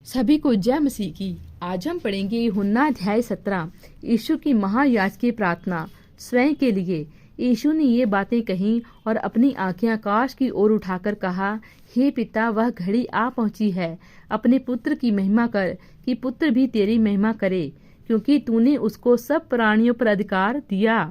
सभी को जय मसीह की। आज हम पढ़ेंगे यूहन्ना अध्याय 17। यीशु की महायाजक की प्रार्थना स्वयं के लिए। यीशु ने ये बातें कही और अपनी आंखें आकाश की ओर उठाकर कहा, हे पिता, वह घड़ी आ पहुंची है। अपने पुत्र की महिमा कर कि पुत्र भी तेरी महिमा करे, क्योंकि तूने उसको सब प्राणियों पर अधिकार दिया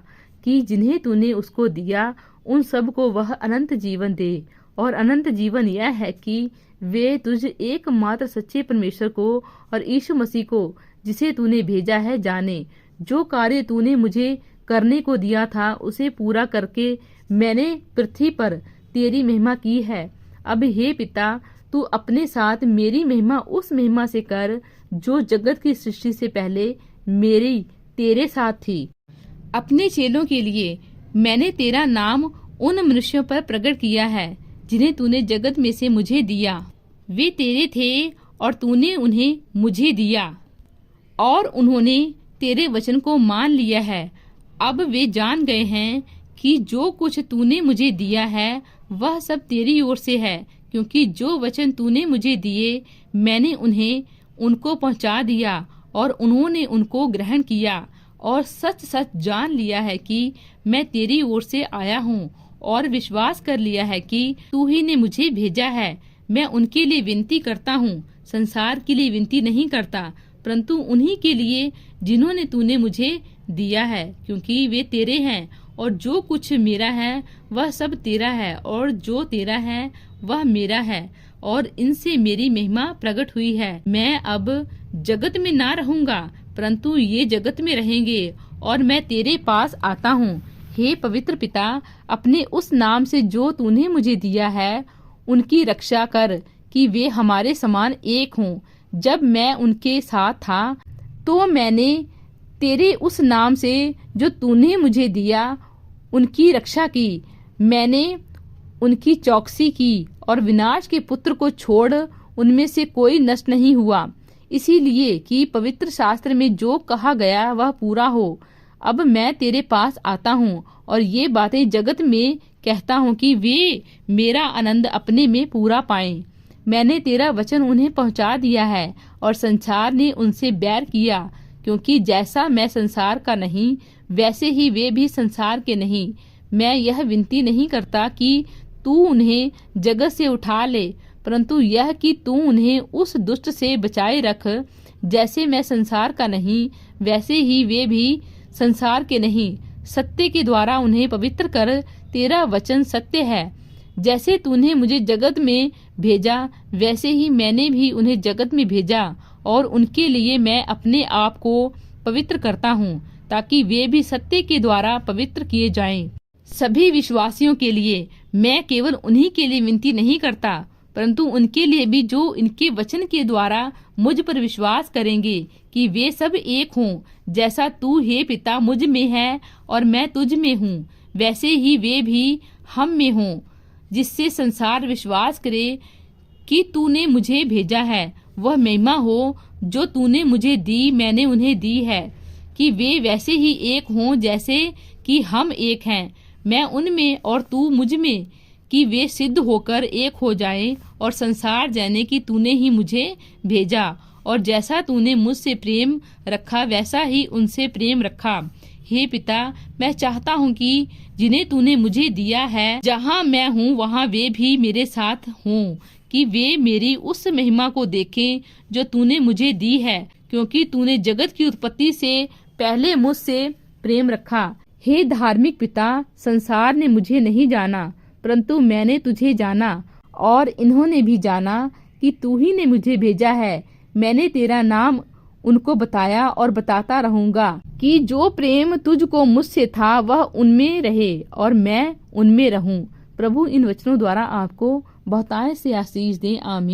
कि जिन्हें तूने उसको दिया उन सब को वह अनंत जीवन दे। और अनंत जीवन यह है कि वे तुझ एकमात्र सच्चे परमेश्वर को और यीशु मसीह को जिसे तूने भेजा है जाने। जो कार्य तूने मुझे करने को दिया था उसे पूरा करके मैंने पृथ्वी पर तेरी महिमा की है। अब हे पिता, तू अपने साथ मेरी महिमा उस महिमा से कर जो जगत की सृष्टि से पहले मेरी तेरे साथ थी। अपने चेलों के लिए मैंने तेरा नाम उन मनुष्यों पर प्रकट किया है जिन्हें तूने जगत में से मुझे दिया। वे तेरे थे और तूने उन्हें मुझे दिया और उन्होंने तेरे वचन को मान लिया है। अब वे जान गए हैं कि जो कुछ तूने मुझे दिया है वह सब तेरी ओर से है, क्योंकि जो वचन तूने मुझे दिए मैंने उन्हें उनको पहुंचा दिया और उन्होंने उनको ग्रहण किया। और सच सच जान लिया है कि मैं तेरी ओर से आया हूँ और विश्वास कर लिया है कि तू ही ने मुझे भेजा है। मैं उनके लिए विनती करता हूँ, संसार के लिए विनती नहीं करता, परंतु उन्हीं के लिए जिन्होंने तूने मुझे दिया है, क्योंकि वे तेरे हैं और जो कुछ मेरा है वह सब तेरा है और जो तेरा है वह मेरा है और इनसे मेरी महिमा प्रकट हुई है। मैं अब जगत में ना रहूंगा, परंतु ये जगत में रहेंगे और मैं तेरे पास आता हूँ। हे पवित्र पिता, अपने उस नाम से जो तूने मुझे दिया है उनकी रक्षा कर कि वे हमारे समान एक हों। जब मैं उनके साथ था तो मैंने तेरे उस नाम से जो तूने मुझे दिया उनकी रक्षा की। मैंने उनकी चौकसी की और विनाश के पुत्र को छोड़ उनमें से कोई नष्ट नहीं हुआ, इसीलिए कि पवित्र शास्त्र में जो कहा गया वह पूरा हो। अब मैं तेरे पास आता हूँ और ये बातें जगत में कहता हूँ कि वे मेरा आनंद अपने में पूरा पाएं। मैंने तेरा वचन उन्हें पहुँचा दिया है और संसार ने उनसे बैर किया, क्योंकि जैसा मैं संसार का नहीं वैसे ही वे भी संसार के नहीं। मैं यह विनती नहीं करता कि तू उन्हें जगत से उठा ले, परंतु यह कि तू उन्हें उस दुष्ट से बचाए रख। जैसे मैं संसार का नहीं वैसे ही वे भी संसार के नहीं। सत्य के द्वारा उन्हें पवित्र कर, तेरा वचन सत्य है। जैसे तूने मुझे जगत में भेजा वैसे ही मैंने भी उन्हें जगत में भेजा और उनके लिए मैं अपने आप को पवित्र करता हूँ, ताकि वे भी सत्य के द्वारा पवित्र किए जाएं। सभी विश्वासियों के लिए मैं केवल उन्हीं के लिए विनती नहीं करता, परंतु उनके लिए भी जो इनके वचन के द्वारा मुझ पर विश्वास करेंगे, कि वे सब एक हों। जैसा तू हे पिता मुझ में है और मैं तुझ में हूँ, वैसे ही वे भी हम में हों, जिससे संसार विश्वास करे कि तूने मुझे भेजा है। वह महिमा हो जो तूने मुझे दी मैंने उन्हें दी है, कि वे वैसे ही एक हों जैसे कि हम एक हैं, मैं उनमें और तू मुझ में, कि वे सिद्ध होकर एक हो जाएं और संसार जाने कि तूने ही मुझे भेजा। और जैसा तूने मुझसे प्रेम रखा वैसा ही उनसे प्रेम रखा। हे पिता, मैं चाहता हूँ कि जिन्हें तूने मुझे दिया है, जहाँ मैं हूँ वहाँ वे भी मेरे साथ हों, कि वे मेरी उस महिमा को देखें जो तूने मुझे दी है, क्योंकि तूने जगत की उत्पत्ति से पहले मुझसे प्रेम रखा। हे धार्मिक पिता, संसार ने मुझे नहीं जाना, परंतु मैंने तुझे जाना और इन्होंने भी जाना कि तू ही ने मुझे भेजा है। मैंने तेरा नाम उनको बताया और बताता रहूंगा, कि जो प्रेम तुझको मुझसे था वह उनमें रहे और मैं उनमें रहूं। प्रभु इन वचनों द्वारा आपको बहुतायत से आशीष दे। आमीन।